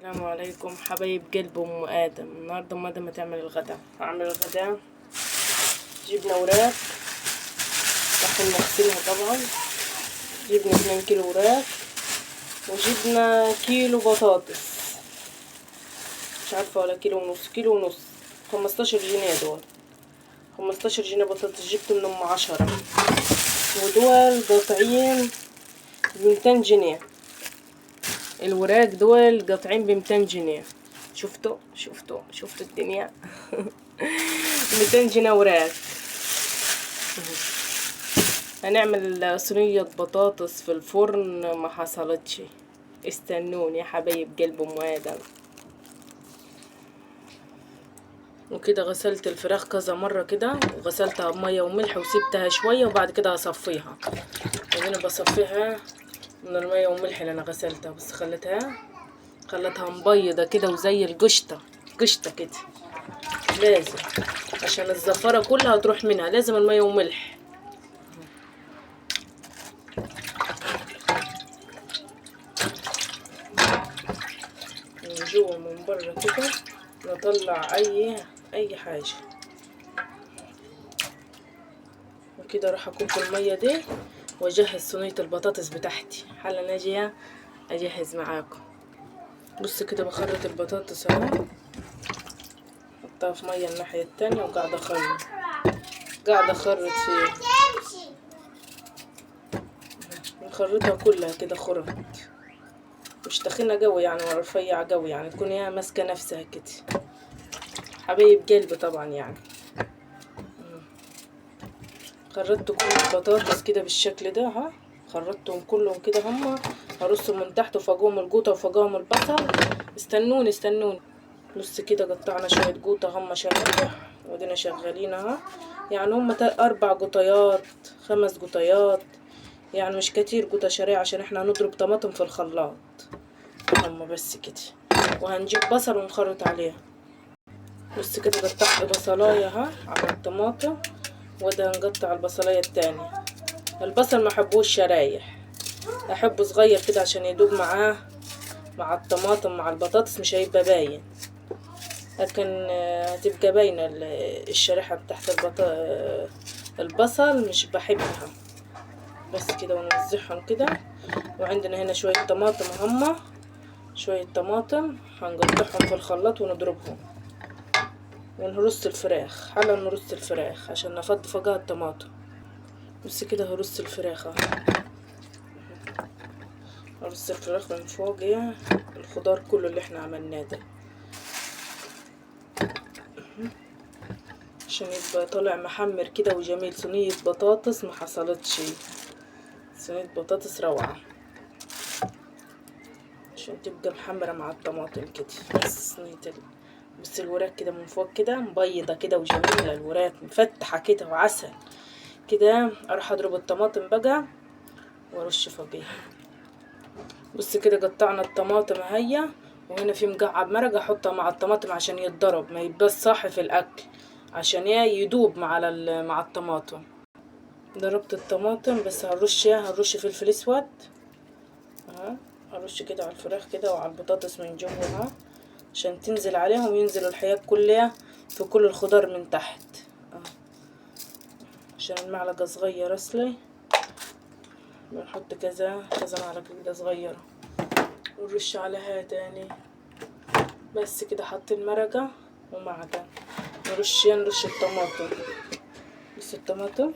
السلام عليكم حبايب قلب ام ادم. النهارده ام ادم هتعمل الغداء. هعمل الغداء. جبنا وراك راح نغسلها طبعا. جبنا 2 كيلو وراك وجبنا كيلو بطاطس، مش عارفه ولا كيلو ونص، كيلو ونص، 15 جنيه دول. 15 جنيه بطاطس جبت من ام 10، ودول قاطعين ب200 جنيه. الوراك دول قاطعين ب200 جنيه. شفتوا الدنيا. 200 جنيه وراك. هنعمل صينية بطاطس في الفرن ما حصلتش. استنوني يا حبايب قلب ام ادم. وكده غسلت الفراخ كذا مرة كده، وغسلتها بمية وملح وسبتها شوية، وبعد كده هصفيها. وانا بصفيها من المية والملح اللي انا غسلتها، بس خلتها مبيضة كده وزي القشطة كده. لازم عشان الزفرة كلها تروح منها لازم المية وملح. من جوه ومن بره كده نطلع اي حاجة. وكده راح اكب المية دي واجهز صينية البطاطس بتاعتي. حالا اجي اجهز معاكم. بص كده بخرط البطاطس اهو، حطها في مية الناحية التانية وقاعدة اخرط فيها. نخرطها كلها كده خرط، مش تخينة قوي يعني ولا رفيعة قوي، يعني تكون هي ماسكة نفسها كده. حبايب قلبي طبعا يعني. خرطت كل البطاطس كده بالشكل ده ها، خرطتهم كلهم كده. هما هرصهم من تحت وفوقهم القوطة وفوقهم البصل. استنوني. بص كده قطعنا شوية قوطة هما شرايح ودينا شغالين اها. يعني هما 4 قطيات 5 قطيات، يعني مش كتير قوطة شرايح عشان احنا هنضرب طماطم في الخلاط هما بس كده. وهنجيب بصل ونخرط عليها. بص كده قطعت بصلاية ها على الطماطم، وده نقطع البصلاية التانية. البصل ما احبوش شرايح، احبه صغير كده عشان يدوب معاه مع الطماطم مع البطاطس، مش هيبقى باين. لكن هتبقى باينة الشريحة بتاعت البصل مش بحبها. بس كده ونوزعهم كده. وعندنا هنا شوية طماطم هما شوية طماطم هنقطعهم في الخلاط ونضربهم. ونرص الفراخ. حالا نرص الفراخ عشان نفضي فوقها الطماطم. بس كده هرص الفراخ اهو. هرص الفراخ من فوق الخضار كله اللي احنا عملناه ده، عشان يبقى طالع محمر كده وجميل. صينية بطاطس ما حصلتش، صينية بطاطس روعة عشان تبقى محمرة مع الطماطم كده. بس بس الوراك كده من فوق كده مبيضة كده وجميلة، الوراك مفتحة كده وعسل كده. اروح اضرب الطماطم بقى وارش فوقيها. بص كده قطعنا الطماطم اهي، وهنا في مكعب مرقة احطها مع الطماطم عشان يتضرب ما يبقاش صاحي في الاكل، عشان يدوب مع الطماطم. ضربت الطماطم بس هنرش فلفل اسود اهو. هرش كده على الفراخ كده وعلى البطاطس من جوه اهو، عشان تنزل عليهم وينزل الحياة كلها في كل الخضار من تحت اهو. عشان المعلقة صغيرة اصلي بنحط كذا معلقة كده صغيرة ونرش عليها تاني. بس كده حطين مرقة ومعدن. نرش الطماطم. بس الطماطم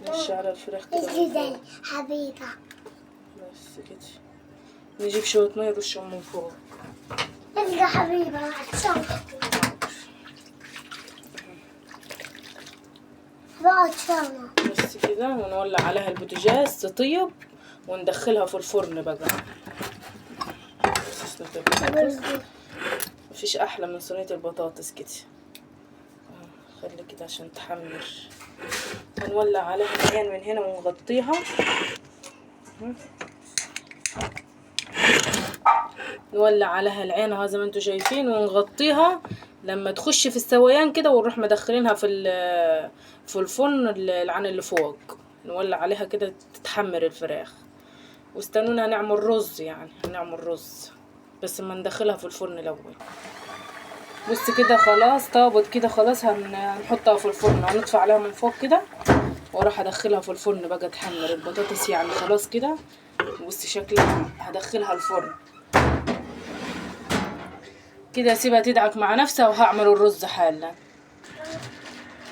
نرش على الفراخ كده حبيبة. بس كده. نجيب شوية مية نرشهم من فوق. يا حبيبة بس كده. ونولع عليها البوتاجاز تطيب وندخلها في الفرن بقى. مفيش احلى من صينية البطاطس كده. خلي كده عشان تحمر. هنولع عليها العين من هنا ونغطيها. نولع عليها العين اهو زي ما انتوا شايفين ونغطيها لما تخش في السويان كده، ونروح مدخلينها في الفرن العن اللي فوق. نولع عليها كده تتحمر الفراخ. واستنونا هنعمل رز، يعني هنعمل رز. بس ما ندخلها في الفرن الاول. بص كده خلاص طابت كده خلاص، هنحطها في الفرن، هنطفي عليها من فوق كده واروح ادخلها في الفرن بقى تحمر البطاطس يعني خلاص كده. بص شكلها، هدخلها الفرن كده، اسيبها تدعك مع نفسها وهعمل الرز حالا.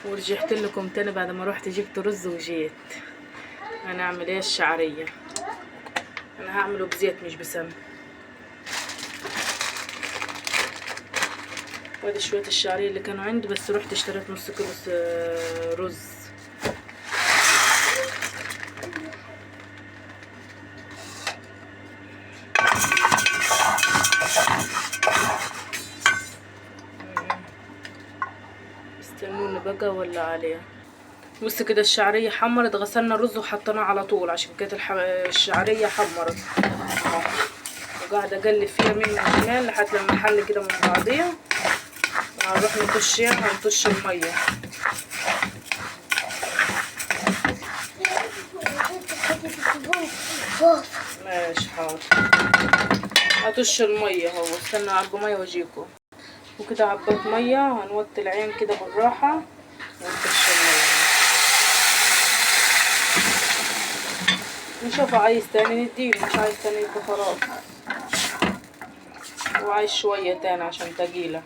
ورجعت لكم تاني بعد ما روحت جبت رز وجيت. هنعمل ايه؟ الشعريه انا هعمله بزيت مش بسمن. وادي شويه الشعريه اللي كانوا عندي، بس رحت اشتريت نص كيلو رز. استنوني بقى ولا عليها. بص كده الشعريه حمرت، غسلنا الرز وحطيناه على طول عشان كانت الشعريه حمرت. وقاعده اقلب فيها يمين وشمال لحد لما حل كده من بعضيها. هنروح هنطش الميه. ماشي حاضر. هطش الميه اهو، استنى اعبي ميه واجيكم. وكده عبيت ميه، هنوطي العين كده بالراحه ونطش الميه. نشوف عايز تاني نديله، مش عايز تاني يبقى خلاص. وعايز شويه تاني عشان تقيله.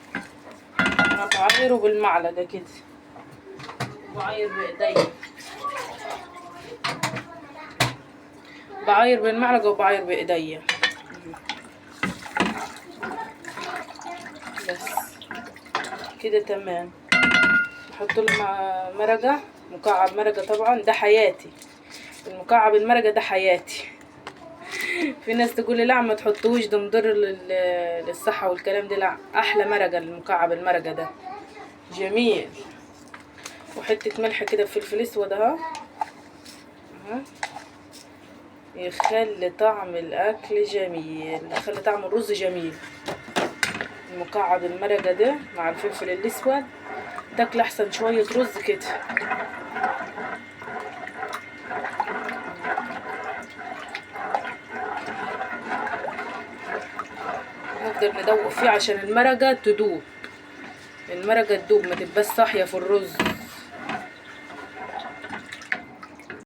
انا بعايره بالمعلقه كده، بعاير بايديا، بعاير بالمعلقه وبعاير بايديا بس كده تمام. نحط له مرقه، مكعب مرقه طبعا، ده حياتي المكعب المرقه ده حياتي. في ناس تقول لي لا ما تحطوش ده مضر للصحه والكلام ده، لا احلى مرقه المكعب المرقه ده جميل. وحته ملح كده بفلفل اسود اهو، يخلي طعم الاكل جميل، يخلي طعم الرز جميل. المكعب المرقه ده مع الفلفل الاسود تاكل احسن شويه رز كده. نقدر ندوق فيه عشان المرقه تدوب، المرقه تدوب ما تبقاش صاحيه في الرز.